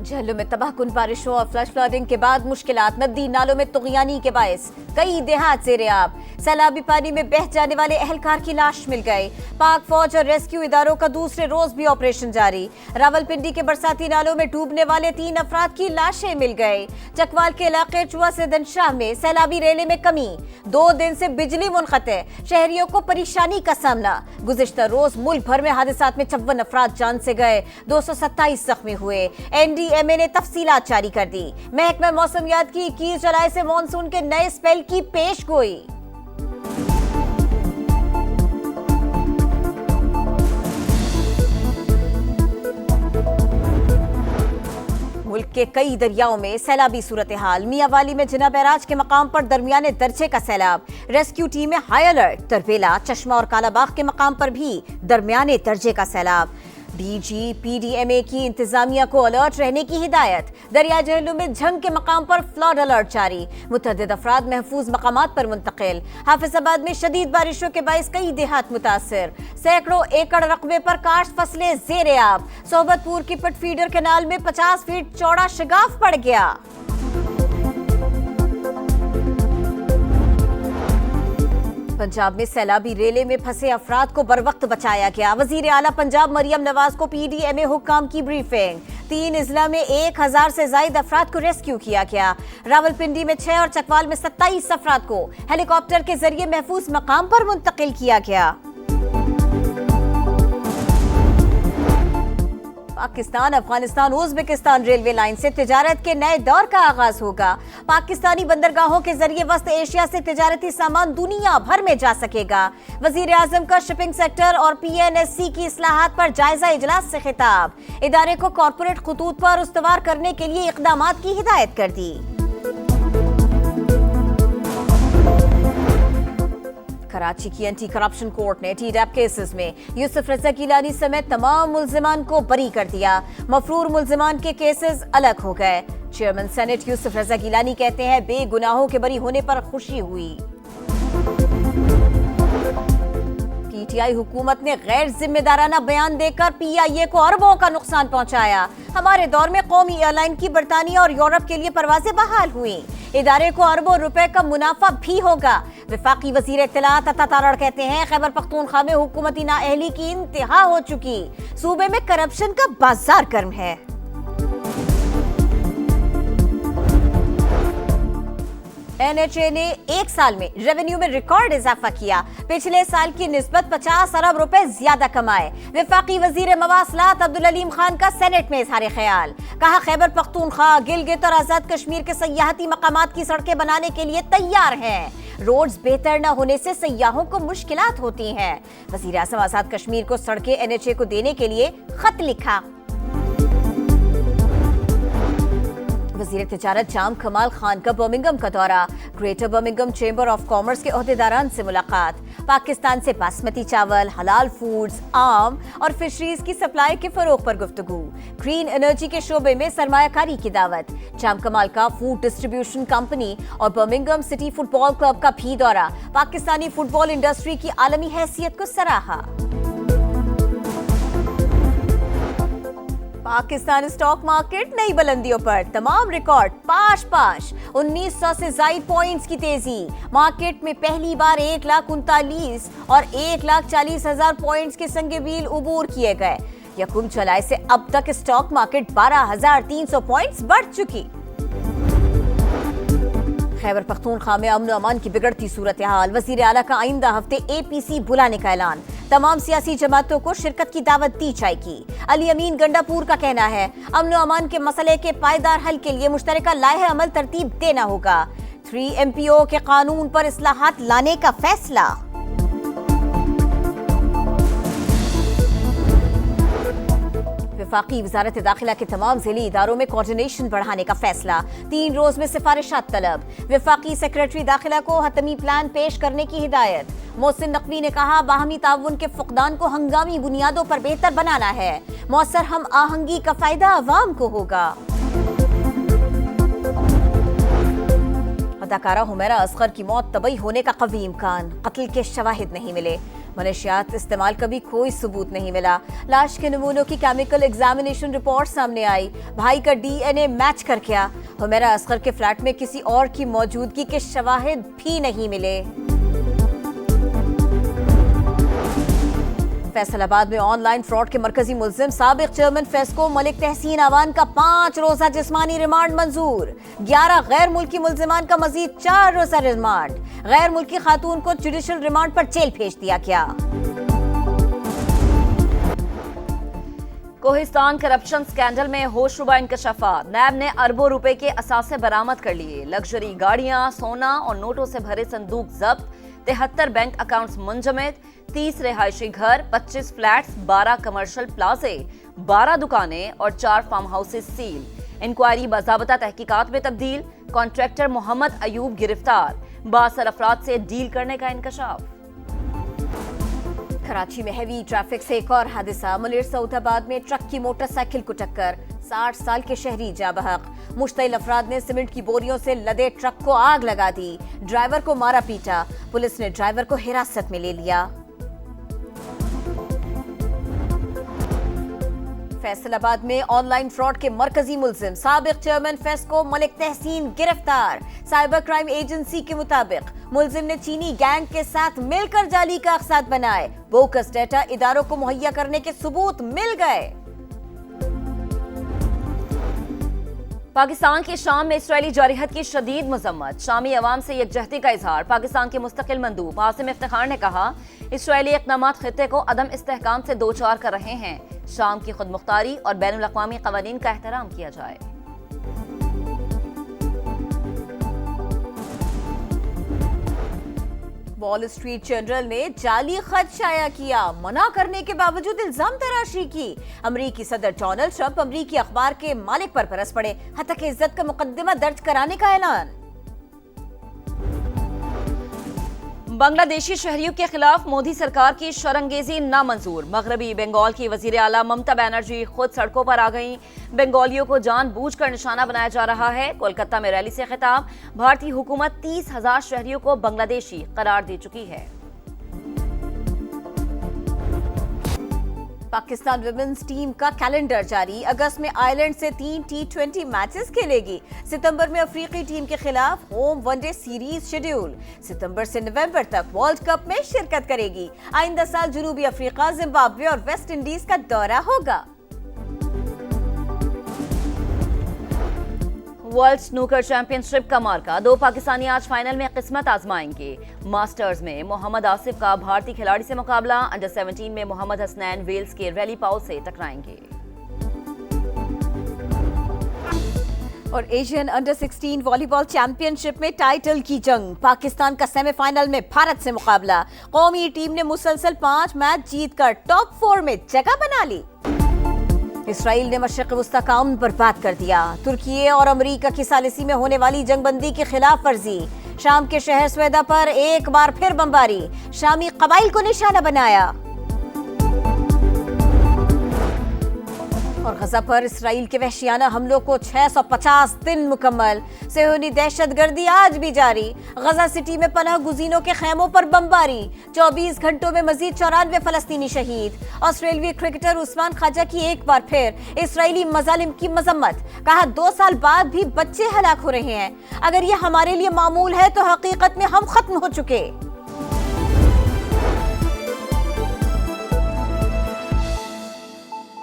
जहलुम में तबाह कुन बारिशों और फ्लश फ्लडिंग के बाद मुश्किलात, नदी नालों में तुगयानी के बायस कई देहात ज़ेर-ए-आब। सैलाबी पानी में बह जाने वाले अहलकार की लाश मिल गई। पाक फौज और रेस्क्यू इदारों का दूसरे रोज भी ऑपरेशन जारी। रावलपिंडी के बरसाती नालों में डूबने वाले 3 अफराद की लाशें मिल गई। चकवाल के इलाके चुआ से दनशाह में सैलाबी रेले में कमी। 2 दिन से बिजली मुनक़ते, शहरियों को परेशानी का सामना। गुज़िश्ता रोज मुल्क भर में हादसात में 54 अफराद जान से गए, 227 जख्मी हुए। NDMA ने तफसीलात जारी कर दी। महकमा मौसमियात की 21 जुलाई से मानसून के नए स्पेल की पेश गोई। मुल्क के कई दरियाओं में सैलाबी सूरत हाल। मियांवाली में जिना बैराज के मकाम पर दरमियाने दर्जे का सैलाब। रेस्क्यू टीम में हाई अलर्ट। तरबेला, चश्मा और कालाबाग के मकाम पर भी दरमियाने दर्जे का सैलाब। DG PDMA की इंतजामिया को अलर्ट रहने की हिदायत। दरिया जहलुम में झंग के मकाम पर फ्लड अलर्ट जारी। मुतअद्दिद अफराद महफूज मकामात पर मुंतकिल। हाफिजाबाद में शदीद बारिशों के बाइस कई देहात मुतासिर। सैकड़ों एकड़ रकबे पर काश्त फसलें ज़ेर-ए-आब। सोबतपुर की पट फीडर कैनाल में 50 फीट चौड़ा शगाफ पड़ गया। पंजाब में सैलाबी रेले में फंसे अफराद को बरवक्त बचाया गया। वजीर आला पंजाब मरियम नवाज को PDMA हुक्काम की ब्रीफिंग। 3 अजला में 1000 से ज्यादा अफराद को रेस्क्यू किया गया। रावलपिंडी में 6 और चकवाल में 27 अफराद को हेलीकॉप्टर के जरिए महफूज मकाम पर मुंतकिल किया गया। Pakistan Afghanistan Uzbekistan railway line से तिजारत के नए दौर का आगाज होगा। पाकिस्तानी बंदरगाहों के जरिए वस्त एशिया से तिजारती सामान दुनिया भर में जा सकेगा। वजीर आजम का शिपिंग सेक्टर और PNSC की इस्लाहात पर जायजा इजलास से खिताब। इदारे को कॉर्पोरेट खतूत पर उस्तवार करने के लिए इक़दामात की हिदायत कर दी। कराची की एंटी करप्शन कोर्ट ने TDAP केसेस में यूसुफ रज़ा गिलानी समेत तमाम मुल्जिमान को बरी कर दिया। मफरूर मुल्जिमान के केसेस अलग हो गए। चेयरमैन सेनेट यूसुफ रज़ा गिलानी कहते हैं बेगुनाहों के बरी होने पर खुशी हुई। PTI हुकूमत ने गैर जिम्मेदाराना बयान देकर PIA को अरबों का नुकसान पहुंचाया। हमारे दौर में कौमी एयरलाइन की बरतानिया और यूरोप के लिए परवाजें बहाल हुई। इदारे को अरबों रुपए का मुनाफा भी होगा। वफाकी वजीर इत्तलात अता तारड़ कहते हैं खैबर पख्तूनख्वा में हुकूमती नाअहली की इंतहा हो चुकी। सूबे में करप्शन का बाजार गर्म है। NHA ने 1 साल में रेवेन्यू में रिकॉर्ड इजाफा किया। पिछले साल की निस्बत 50 अरब रुपए ज्यादा कमाए। वफाकी वजीर मवासलात अब्दुल अलीम खान का सेनेट में इजहार ख्याल। कहा खैबर पख्तूनख्वा, गिलगित और आजाद कश्मीर के सयाहती मकामात की सड़कें बनाने के लिए तैयार हैं। रोड्स बेहतर न होने से सयाहों को मुश्किलात होती हैं। वजीर आज़म आजाद कश्मीर को सड़कें NHA को देने के लिए खत लिखा। वज़ीर तिजारत जाम कमाल खान का बर्मिंघम का दौरा। Greater Birmingham chamber of commerce के ओहदेदारान से मुलाकात। पाकिस्तान से बासमती चावल, हलाल फूड्स, आम और फिशरीज की सप्लाई के फरोग पर गुफ्तगू। ग्रीन एनर्जी के शोबे में सरमायाकारी की दावत। जाम कमाल का फूड डिस्ट्रीब्यूशन कंपनी और बर्मिंघम सिटी फुटबॉल क्लब का भी दौरा। पाकिस्तानी फुटबॉल इंडस्ट्री की आलमी हैसियत को सराहा। पाकिस्तान स्टॉक मार्केट नई बुलंदियों पर, तमाम रिकॉर्ड पाश 1900 से जायद पॉइंट्स की तेजी। मार्केट में पहली बार 1,39,000 और 1,40,000 पॉइंट्स के संगे बील उबूर किए गए। यकम जुलाई से अब तक स्टॉक मार्केट 12,300 पॉइंट्स बढ़ चुकी। खैबर पख्तूनख्वा में अमन अमान की बिगड़ती सूरत हाल। वजीर आला का आइंदा हफ्ते APC बुलाने का ऐलान। तमाम सियासी जमातों को शिरकत की दावत दी जाएगी। अली अमीन गंडापुर का कहना है अमन अमान के मसले के पायदार हल के लिए मुश्तरका लाहे अमल तरतीब देना होगा। 3 MPO के कानून पर इस्लाहात लाने का फैसला। वफाकी वजारत दाखिला के तमाम जिली इदारों में कोऑर्डिनेशन बढ़ाने का फैसला। 3 रोज में सिफारिशात तलब। वफाकी सेक्रेटरी दाखिला को हतमी प्लान पेश करने की हिदायत। मोहसिन नकवी ने कहा बाहमी ताउन के फुकदान को हंगामी बुनियादों पर बेहतर बनाना है। मौसर हम आहंगी का फायदा अवाम को होगा। अदाकारा हुमैरा असगर की मौत तबई होने का कवी इम्कान। कत्ल के शवाहिद नहीं मिले। منشیات استعمال کا بھی کوئی ثبوت نہیں ملا. لاش کے نمونوں کی کیمیکل ایگزامینیشن رپورٹ سامنے آئی. بھائی کا ڈی این اے میچ کر گیا. حمیرہ اصغر کے فلیٹ میں کسی اور کی موجودگی کے شواہد بھی نہیں ملے. فیصل آباد میں آن لائن فراڈ کے مرکزی ملزم سابق چیئرمین فیسکو ملک تحسین اعوان کا 5 روزہ جسمانی ریمانڈ منظور. 11 غیر ملکی ملزمان کا مزید 4 روزہ ریمانڈ. غیر ملکی خاتون کو جوڈیشل ریمانڈ پر جیل بھیج دیا گیا. کوہستان کرپشن سکینڈل میں ہوش ربا انکشافات. نیب نے اربوں روپے کے اثاثے برآمد کر لیے. لگژری گاڑیاں، سونا اور نوٹوں سے بھرے صندوق ضبط. 73 بینک اکاؤنٹس منجمد. 30 رہائشی گھر، 25 فلیٹس، 12 کمرشل پلازے، 12 دکانیں اور 4 فارم ہاؤسز سیل. انکوائری باضابطہ تحقیقات میں تبدیل. کانٹریکٹر محمد ایوب گرفتار. 62 افراد سے ڈیل کرنے کا انکشاف. کراچی میں ہیوی ٹریفک سے ایک اور حادثہ. ملیر سعود آباد میں ٹرک کی موٹر سائیکل کو ٹکر. 60 سال کے شہری جاں بحق. مشتعل افراد نے سیمنٹ کی بوریوں سے لدے ٹرک کو آگ لگا دی. ڈرائیور کو مارا پیٹا. پولیس نے ڈرائیور کو حراست میں لے لیا. فیصل آباد میں آن لائن فراڈ کے مرکزی ملزم سابق چیئرمین فیسکو ملک تحسین گرفتار. سائبر کرائم ایجنسی کے مطابق ملزم نے چینی گینگ کے ساتھ مل کر جعلی کاغذات بنائے. بوکس ڈیٹا اداروں کو مہیا کرنے کے ثبوت مل گئے. پاکستان کی شام میں اسرائیلی جارحیت کی شدید مذمت. شامی عوام سے یکجہتی کا اظہار. پاکستان کے مستقل مندوب عاصم افتخار نے کہا اسرائیلی اقدامات خطے کو عدم استحکام سے دوچار کر رہے ہیں. شام کی خود مختاری اور بین الاقوامی قوانین کا احترام کیا جائے. وال اسٹریٹ جرنل نے جعلی خط شائع کیا. منع کرنے کے باوجود الزام تراشی کی. امریکی صدر ڈونلڈ ٹرمپ امریکی اخبار کے مالک پر برس پڑے. ہتک عزت کا مقدمہ درج کرانے کا اعلان. بنگلہ دیشی شہریوں کے خلاف مودی سرکار کی شرانگیزی نامنظور. مغربی بنگال کی وزیر اعلیٰ ممتا بنرجی خود سڑکوں پر آ گئیں. بنگالیوں کو جان بوجھ کر نشانہ بنایا جا رہا ہے. کولکتہ میں ریلی سے خطاب. بھارتی حکومت 30,000 شہریوں کو بنگلہ دیشی قرار دے چکی ہے. پاکستان ویمنز ٹیم کا کیلنڈر جاری. اگست میں آئرلینڈ سے 3 T20 میچز کھیلے گی. ستمبر میں افریقی ٹیم کے خلاف home one day series schedule. ستمبر سے نومبر تک ورلڈ کپ میں شرکت کرے گی. آئندہ سال جنوبی افریقہ، زمبابوے اور ویسٹ انڈیز کا دورہ ہوگا. ورلڈ سنوکر چیمپئن شپ کا مارکا. 2 پاکستانی آج فائنل میں قسمت آزمائیں گے. ماسٹرز میں محمد آصف کا بھارتی کھلاڑی سے مقابلہ. انڈر 17 میں محمد حسنین ویلز کے ریلی پاؤ سے ٹکرائیں گے. اور ایشین انڈر 16 والی بال چیمپئن شپ میں ٹائٹل کی جنگ. پاکستان کا سیمی فائنل میں بھارت سے مقابلہ. قومی ٹیم نے مسلسل 5 میچ جیت کر ٹاپ 4 میں جگہ بنا لی. اسرائیل نے مشرق وسطی کا امن برباد کر دیا. ترکی اور امریکہ کی ثالثی میں ہونے والی جنگ بندی کی خلاف ورزی. شام کے شہر سویدا پر ایک بار پھر بمباری. شامی قبائل کو نشانہ بنایا. اور غزہ پر اسرائیل کے وحشیانہ حملوں کو 650 دن مکمل. صہیونی دہشت گردی آج بھی جاری. غزہ سٹی میں پناہ گزینوں کے خیموں پر بمباری. 24 گھنٹوں میں مزید 94 فلسطینی شہید. آسٹریلوی کرکٹر عثمان خواجہ کی ایک بار پھر اسرائیلی مظالم کی مذمت. کہا 2 سال بعد بھی بچے ہلاک ہو رہے ہیں. اگر یہ ہمارے لیے معمول ہے تو حقیقت میں ہم ختم ہو چکے.